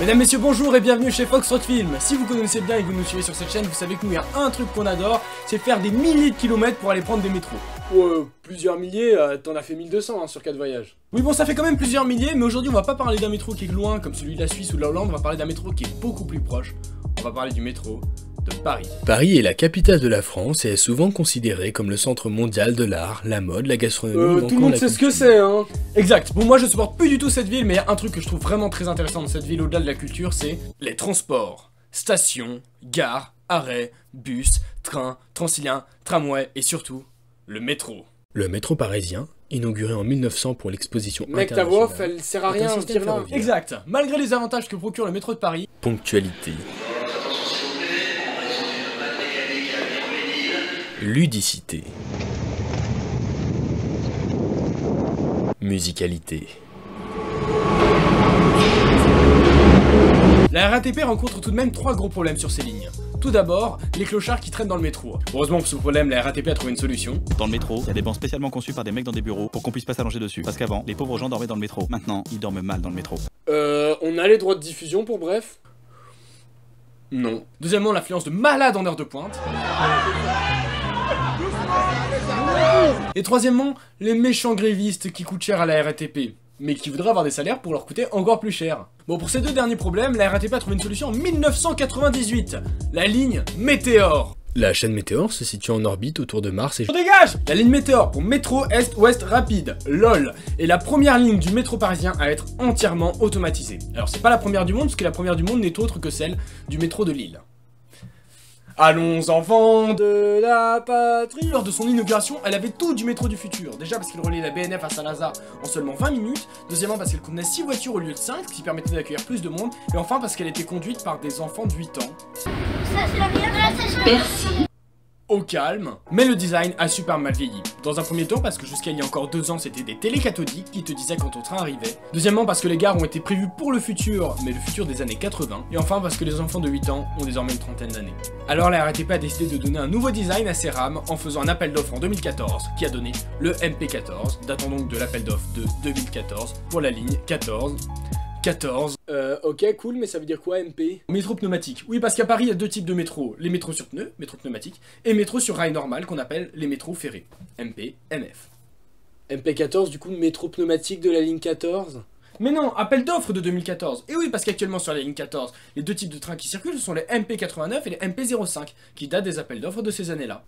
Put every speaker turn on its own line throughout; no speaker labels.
Mesdames, messieurs, bonjour et bienvenue chez Foxtrot Film. Si vous connaissez bien et que vous nous suivez sur cette chaîne, vous savez que nous, il y a un truc qu'on adore, c'est faire des milliers de kilomètres pour aller prendre des métros. Plusieurs milliers, t'en as fait 1200 sur 4 voyages. Oui bon, ça fait quand même plusieurs milliers, mais aujourd'hui on va pas parler d'un métro qui est loin comme celui de la Suisse ou de la Hollande, on va parler d'un métro qui est beaucoup plus proche. On va parler du métro de Paris.
Paris est la capitale de la France et est souvent considérée comme le centre mondial de l'art, la mode, la gastronomie.
Tout le monde sait ce que c'est, hein. Exact. Bon, moi je supporte plus du tout cette ville, mais il y a un truc que je trouve vraiment très intéressant dans cette ville au-delà de la culture, c'est les transports. Stations, gares, arrêts, bus, trains, Transilien, tramway et surtout, le métro.
Le métro parisien, inauguré en 1900 pour l'exposition
internationale. Mec, ta voix off, elle sert à rien, je dirais là. Exact. Malgré les avantages que procure le métro de Paris.
Ponctualité. Ludicité. Musicalité.
La RATP rencontre tout de même 3 gros problèmes sur ces lignes. Tout d'abord, les clochards qui traînent dans le métro. Heureusement pour ce problème, la RATP a trouvé une solution.
Dans le métro, il y a des bancs spécialement conçus par des mecs dans des bureaux pour qu'on puisse pas s'allonger dessus. Parce qu'avant, les pauvres gens dormaient dans le métro. Maintenant, ils dorment mal dans le métro.
On a les droits de diffusion pour bref? Non. Deuxièmement, l'affluence de malades en heure de pointe. Et troisièmement, les méchants grévistes qui coûtent cher à la RATP, mais qui voudraient avoir des salaires pour leur coûter encore plus cher. Bon, pour ces deux derniers problèmes, la RATP a trouvé une solution en 1998, la ligne Météore.
La chaîne Météore se situe en orbite autour de Mars et...
Dégage! La ligne Météore pour métro Est-Ouest rapide, LOL, est la première ligne du métro parisien à être entièrement automatisée. Alors c'est pas la première du monde, parce que la première du monde n'est autre que celle du métro de Lille. Allons enfants de la patrie. Lors de son inauguration, elle avait tout du métro du futur. Déjà parce qu'elle reliait la BNF à Saint-Lazare en seulement 20 minutes. Deuxièmement parce qu'elle contenait 6 voitures au lieu de 5, ce qui permettait d'accueillir plus de monde. Et enfin parce qu'elle était conduite par des enfants de 8 ans. Merci. Au calme, mais le design a super mal vieilli. Dans un premier temps parce que jusqu'à il y a encore 2 ans c'était des télés cathodiques qui te disaient quand ton train arrivait. Deuxièmement parce que les gares ont été prévues pour le futur, mais le futur des années 80. Et enfin parce que les enfants de 8 ans ont désormais une trentaine d'années. Alors la RATP a décidé de donner un nouveau design à ces rames en faisant un appel d'offres en 2014 qui a donné le MP14, datant donc de l'appel d'offres de 2014 pour la ligne 14. Ok, cool, mais ça veut dire quoi, MP? Métro pneumatique. Oui, parce qu'à Paris, il y a 2 types de métros. Les métros sur pneus, métro pneumatique, et métros sur rail normal, qu'on appelle les métros ferrés. MP, MF. MP14, du coup, métro pneumatique de la ligne 14? Mais non, appel d'offres de 2014. Et oui, parce qu'actuellement sur la ligne 14, les 2 types de trains qui circulent, ce sont les MP89 et les MP05, qui datent des appels d'offres de ces années-là.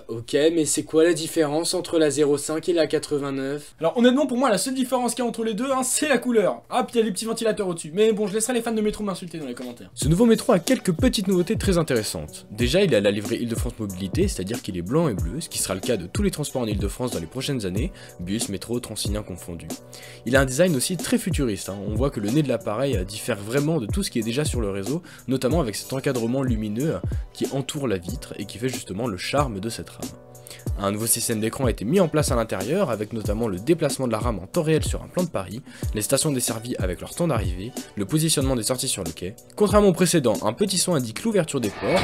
Ok, mais c'est quoi la différence entre la 05 et la 89? Alors honnêtement pour moi la seule différence qu'il y a entre les deux, hein, c'est la couleur. Ah puis il y a les petits ventilateurs au-dessus, mais bon je laisserai les fans de métro m'insulter dans les commentaires.
Ce nouveau métro a quelques petites nouveautés très intéressantes. Déjà il a la livrée Île-de-France Mobilité, c'est-à-dire qu'il est blanc et bleu, ce qui sera le cas de tous les transports en Île-de-France dans les prochaines années, bus, métro, Transilien confondus. Il a un design aussi très futuriste, hein. On voit que le nez de l'appareil diffère vraiment de tout ce qui est déjà sur le réseau, notamment avec cet encadrement lumineux qui entoure la vitre et qui fait justement le charme de cette rame. Un nouveau système d'écran a été mis en place à l'intérieur, avec notamment le déplacement de la rame en temps réel sur un plan de Paris, les stations desservies avec leur temps d'arrivée, le positionnement des sorties sur le quai. Contrairement au précédent, un petit son indique l'ouverture des portes,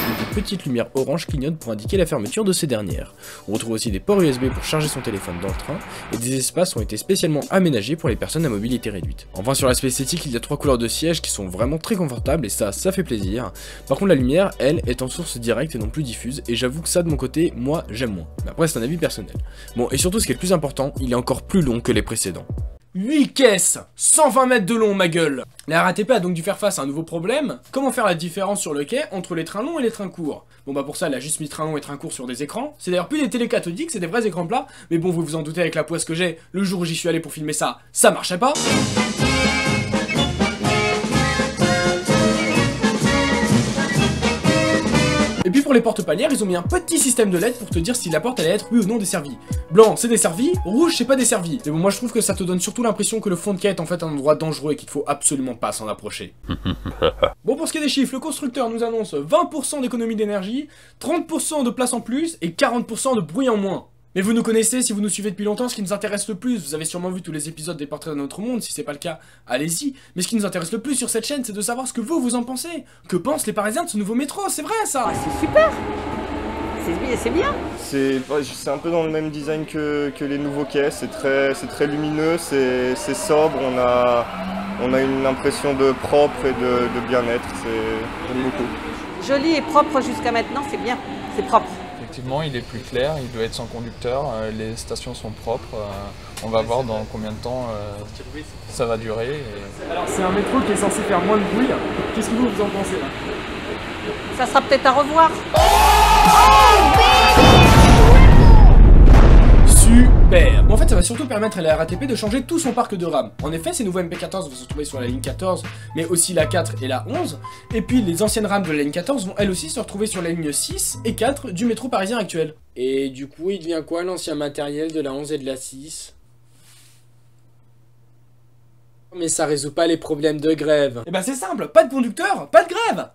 et des petites lumières orange clignotent pour indiquer la fermeture de ces dernières. On retrouve aussi des ports USB pour charger son téléphone dans le train, et des espaces ont été spécialement aménagés pour les personnes à mobilité réduite. Enfin sur l'aspect esthétique, il y a 3 couleurs de sièges qui sont vraiment très confortables, et ça fait plaisir. Par contre la lumière, elle, est en source directe et non plus diffuse, et j'avoue que ça de mon côté, moi j'aime moins. Mais après c'est un avis personnel. Bon, et surtout ce qui est le plus important, il est encore plus long que les précédents.
8 caisses, 120 mètres de long ma gueule. La RATP a donc dû faire face à un nouveau problème. Comment faire la différence sur le quai entre les trains longs et les trains courts? Bon bah pour ça elle a juste mis trains longs et trains courts sur des écrans. C'est d'ailleurs plus des télé cathodiques, c'est des vrais écrans plats. Mais bon vous vous en doutez avec la poisse que j'ai, le jour où j'y suis allé pour filmer ça, ça marchait pas. Et puis pour les porte-palières, ils ont mis un petit système de LED pour te dire si la porte allait être oui ou non desservie. Blanc, c'est desservi, rouge, c'est pas desservi. Mais bon, moi je trouve que ça te donne surtout l'impression que le fond de quai est en fait un endroit dangereux et qu'il faut absolument pas s'en approcher. Bon, pour ce qui est des chiffres, le constructeur nous annonce 20% d'économie d'énergie, 30% de place en plus et 40% de bruit en moins. Mais vous nous connaissez, si vous nous suivez depuis longtemps, ce qui nous intéresse le plus, vous avez sûrement vu tous les épisodes des Portraits d'un autre monde, si c'est pas le cas, allez-y. Mais ce qui nous intéresse le plus sur cette chaîne, c'est de savoir ce que vous en pensez. Que pensent les Parisiens de ce nouveau métro, c'est vrai ça?
C'est super! c'est bien.
C'est un peu dans le même design que les nouveaux quais, c'est très lumineux, c'est sobre, on a une impression de propre et de bien-être, j'aime beaucoup.
Joli et propre jusqu'à maintenant, c'est bien, c'est propre.
Effectivement, il est plus clair, il doit être sans conducteur, les stations sont propres, on va voir dans combien de temps ça va durer.
Alors c'est un métro qui est censé faire moins de bruit, qu'est-ce que vous en pensez là?
Ça sera peut-être à revoir.
Super! Bon, en fait, ça va surtout permettre à la RATP de changer tout son parc de RAM. En effet, ces nouveaux MP14 vont se retrouver sur la ligne 14, mais aussi la 4 et la 11. Et puis, les anciennes RAM de la ligne 14 vont elles aussi se retrouver sur la ligne 6 et 4 du métro parisien actuel. Et du coup, il devient quoi l'ancien matériel de la 11 et de la 6? Mais ça résout pas les problèmes de grève. Eh ben c'est simple, pas de conducteur, pas de grève!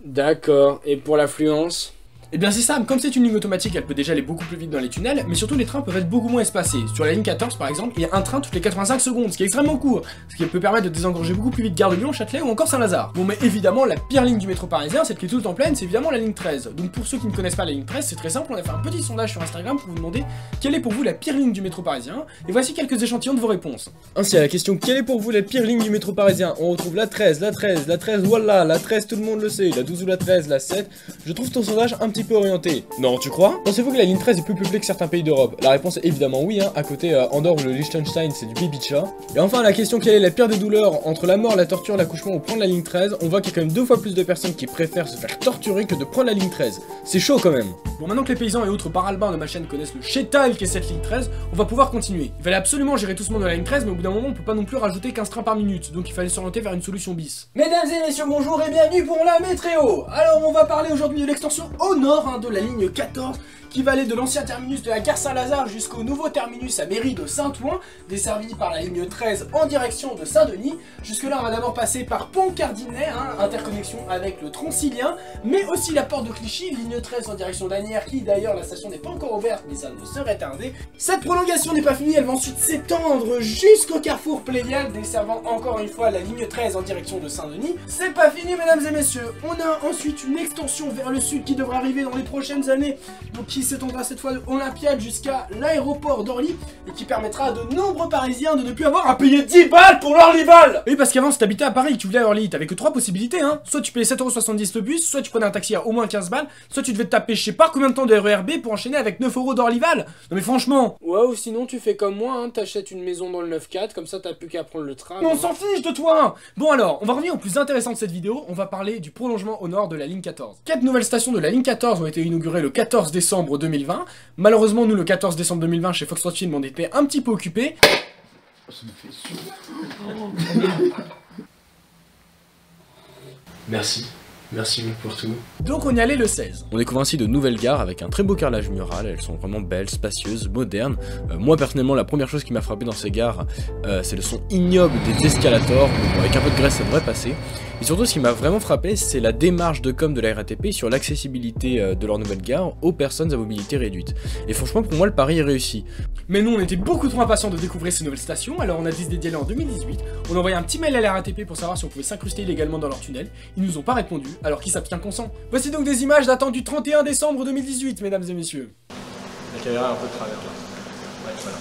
D'accord, et pour l'affluence? Eh bien c'est simple, comme c'est une ligne automatique, elle peut déjà aller beaucoup plus vite dans les tunnels, mais surtout les trains peuvent être beaucoup moins espacés. Sur la ligne 14 par exemple, il y a un train toutes les 85 secondes, ce qui est extrêmement court, ce qui peut permettre de désengorger beaucoup plus vite Gare de Lyon, Châtelet ou encore Saint-Lazare. Bon mais évidemment, la pire ligne du métro parisien, celle qui est tout le temps pleine, c'est évidemment la ligne 13. Donc pour ceux qui ne connaissent pas la ligne 13, c'est très simple, on a fait un petit sondage sur Instagram pour vous demander quelle est pour vous la pire ligne du métro parisien, et voici quelques échantillons de vos réponses. Ainsi à la question quelle est pour vous la pire ligne du métro parisien, on retrouve la 13, la 13, la 13, voilà, la 13 tout le monde le sait, la 12 ou la 13, la 7, je trouve ton sondage un petit peu orienté. Non, tu crois? Pensez-vous que la ligne 13 est plus peuplée que certains pays d'Europe? La réponse est évidemment oui, hein. À côté Andorre ou le Liechtenstein, c'est du baby chat. Et enfin, la question quelle est la pire des douleurs entre la mort, la torture, l'accouchement ou prendre la ligne 13, on voit qu'il y a quand même 2 fois plus de personnes qui préfèrent se faire torturer que de prendre la ligne 13. C'est chaud quand même. Bon, maintenant que les paysans et autres baralbins de ma chaîne connaissent le chétal qu'est cette ligne 13, on va pouvoir continuer. Il fallait absolument gérer tout ce monde de la ligne 13, mais au bout d'un moment, on peut pas non plus rajouter 15 trains par minute, donc il fallait s'orienter vers une solution bis. Mesdames et messieurs, bonjour et bienvenue pour la météo. Alors, on va parler aujourd'hui de l'extension au nord de la ligne 14, qui va aller de l'ancien terminus de la gare Saint-Lazare jusqu'au nouveau terminus à mairie de Saint-Ouen, desservi par la ligne 13 en direction de Saint-Denis. Jusque là on va d'abord passer par Pont-Cardinais, interconnexion avec le Troncilien, mais aussi la porte de Clichy, ligne 13 en direction d'Asnières, qui d'ailleurs la station n'est pas encore ouverte, mais ça ne serait tardé. Cette prolongation n'est pas finie, elle va ensuite s'étendre jusqu'au carrefour Pléiade, desservant encore une fois la ligne 13 en direction de Saint-Denis. C'est pas fini mesdames et messieurs, on a ensuite une extension vers le sud qui devrait arriver dans les prochaines années, donc qui s'étendra cette fois de Olympiade jusqu'à l'aéroport d'Orly et qui permettra à de nombreux Parisiens de ne plus avoir à payer 10 balles pour l'Orlyval. Oui, parce qu'avant si t'habitais à Paris et que tu voulais à Orly, t'avais que 3 possibilités, hein. Soit tu payais 7,70€ le bus, soit tu prenais un taxi à au moins 15 balles, soit tu devais te taper je sais pas combien de temps de RERB pour enchaîner avec 9 € d'Orlyval. Non mais franchement. Ouais, ou sinon tu fais comme moi, hein, t'achètes une maison dans le 9-4, comme ça t'as plus qu'à prendre le train. Non, on s'en fiche de toi, hein. Bon alors, on va revenir au plus intéressant de cette vidéo, on va parler du prolongement au nord de la ligne 14. 4 nouvelles stations de la ligne 14 ont été inaugurées le 14 décembre 2020. Malheureusement, nous, le 14 décembre 2020, chez Foxtrot Film, on était un petit peu occupés. Ça me fait super. Merci. Merci pour tout. Donc on y allait le 16.
On découvre ainsi de nouvelles gares avec un très beau carrelage mural, elles sont vraiment belles, spacieuses, modernes. Moi personnellement la première chose qui m'a frappé dans ces gares, c'est le son ignoble des escalators, bon, avec un peu de graisse ça devrait passer. Et surtout ce qui m'a vraiment frappé, c'est la démarche de com de la RATP sur l'accessibilité de leur nouvelle gare aux personnes à mobilité réduite. Et franchement pour moi le pari est réussi.
Mais nous on était beaucoup trop impatients de découvrir ces nouvelles stations, alors on a décidé d'y aller en 2018. On a envoyé un petit mail à la RATP pour savoir si on pouvait s'incruster illégalement dans leur tunnel. Ils nous ont pas répondu. Alors qui s'abstient consent. Voici donc des images datant du 31 décembre 2018, mesdames et messieurs.
La caméra est un peu de travers là. Ouais, voilà.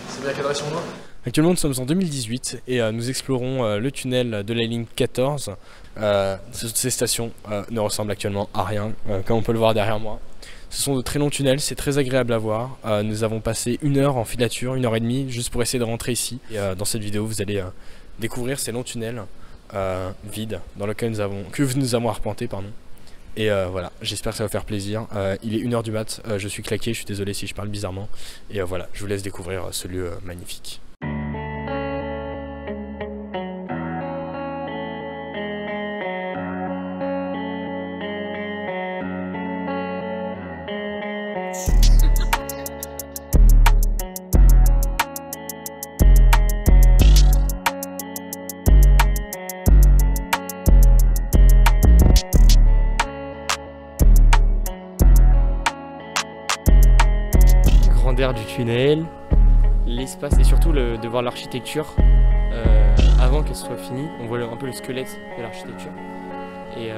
C'est bien cadré sur moi.
Actuellement nous sommes en 2018 et nous explorons le tunnel de la ligne 14. Ces stations ne ressemblent actuellement à rien, comme on peut le voir derrière moi. Ce sont de très longs tunnels, c'est très agréable à voir. Nous avons passé 1 heure en filature, 1h30, juste pour essayer de rentrer ici. Et dans cette vidéo vous allez découvrir ces longs tunnels vide dans lequel nous avons arpenté, pardon. Et voilà, j'espère que ça va faire plaisir. Il est 1h du mat, je suis claqué, je suis désolé si je parle bizarrement. Et voilà, je vous laisse découvrir ce lieu magnifique.
Grandeur du tunnel, l'espace et surtout de voir l'architecture avant qu'elle soit finie. On voit un peu le squelette de l'architecture et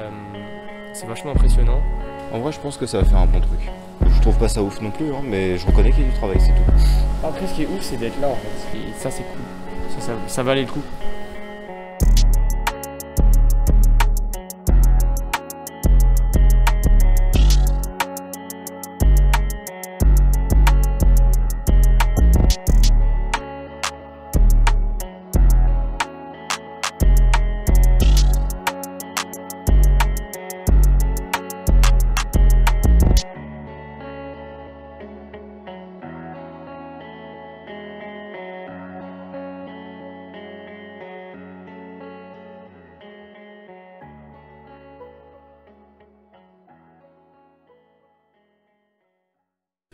c'est vachement impressionnant.
En vrai, je pense que ça va faire un bon truc. Je trouve pas ça ouf non plus, hein, mais je reconnais qu'il y a du travail, c'est tout.
Après, ce qui est ouf, c'est d'être là en fait. Et ça, c'est cool. Ça valait le coup.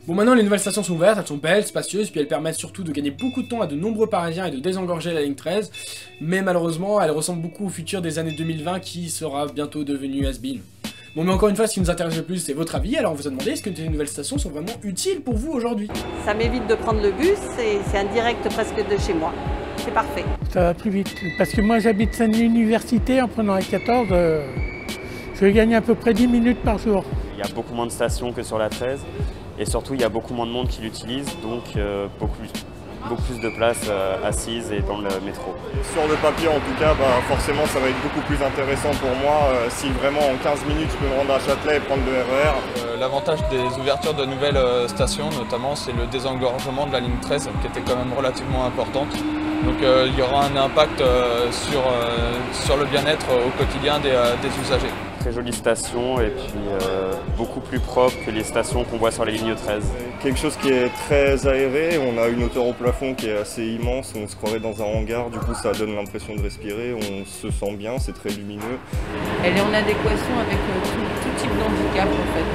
Bon, maintenant les nouvelles stations sont ouvertes, elles sont belles, spacieuses, puis elles permettent surtout de gagner beaucoup de temps à de nombreux Parisiens et de désengorger la ligne 13, mais malheureusement elles ressemblent beaucoup au futur des années 2020 qui sera bientôt devenu has-been. Bon, mais encore une fois, ce qui nous intéresse le plus, c'est votre avis, alors on vous a demandé est-ce que ces nouvelles stations sont vraiment utiles pour vous aujourd'hui?
Ça m'évite de prendre le bus, c'est un direct presque de chez moi. C'est parfait.
Ça va plus vite, parce que moi j'habite Seine-Université, en prenant la 14, je vais gagner à peu près 10 minutes par jour.
Il y a beaucoup moins de stations que sur la 13. Et surtout, il y a beaucoup moins de monde qui l'utilise, donc beaucoup plus de place assise et dans le métro.
Sur le papier, en tout cas, forcément, ça va être beaucoup plus intéressant pour moi si vraiment en 15 minutes, je peux me rendre à Châtelet et prendre le RER.
L'avantage des ouvertures de nouvelles stations, notamment, c'est le désengorgement de la ligne 13, qui était quand même relativement importante. Donc il y aura un impact sur le bien-être au quotidien des usagers.
Très jolie station et puis beaucoup plus propre que les stations qu'on voit sur les lignes 13.
Quelque chose qui est très aéré, on a une hauteur au plafond qui est assez immense, on se croirait dans un hangar, du coup ça donne l'impression de respirer, on se sent bien, c'est très lumineux.
Elle est en adéquation avec tout type d'handicap en fait.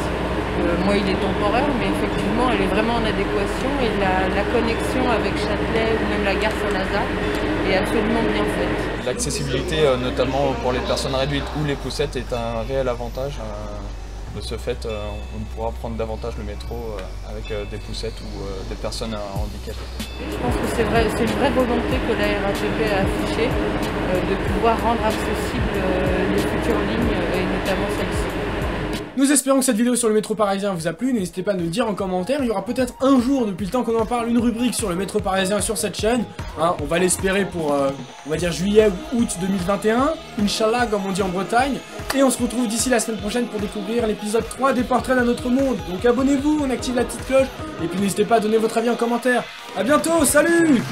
Moi il est temporaire mais effectivement elle est vraiment en adéquation et la connexion avec Châtelet ou même la gare Saint-Lazare est absolument bien faite.
L'accessibilité notamment pour les personnes réduites ou les poussettes est un réel avantage. De ce fait, on pourra prendre davantage le métro avec des poussettes ou des personnes handicapées.
Je pense que c'est une vraie volonté que la RATP a affichée de pouvoir rendre accessibles les futures lignes et notamment celle-ci.
Nous espérons que cette vidéo sur le métro parisien vous a plu, n'hésitez pas à nous le dire en commentaire, il y aura peut-être un jour, depuis le temps qu'on en parle, une rubrique sur le métro parisien sur cette chaîne, hein, on va l'espérer pour, on va dire juillet ou août 2021, Inch'Allah comme on dit en Bretagne, et on se retrouve d'ici la semaine prochaine pour découvrir l'épisode 3 des Portraits d'un autre monde, donc abonnez-vous, on active la petite cloche, et puis n'hésitez pas à donner votre avis en commentaire. A bientôt, salut!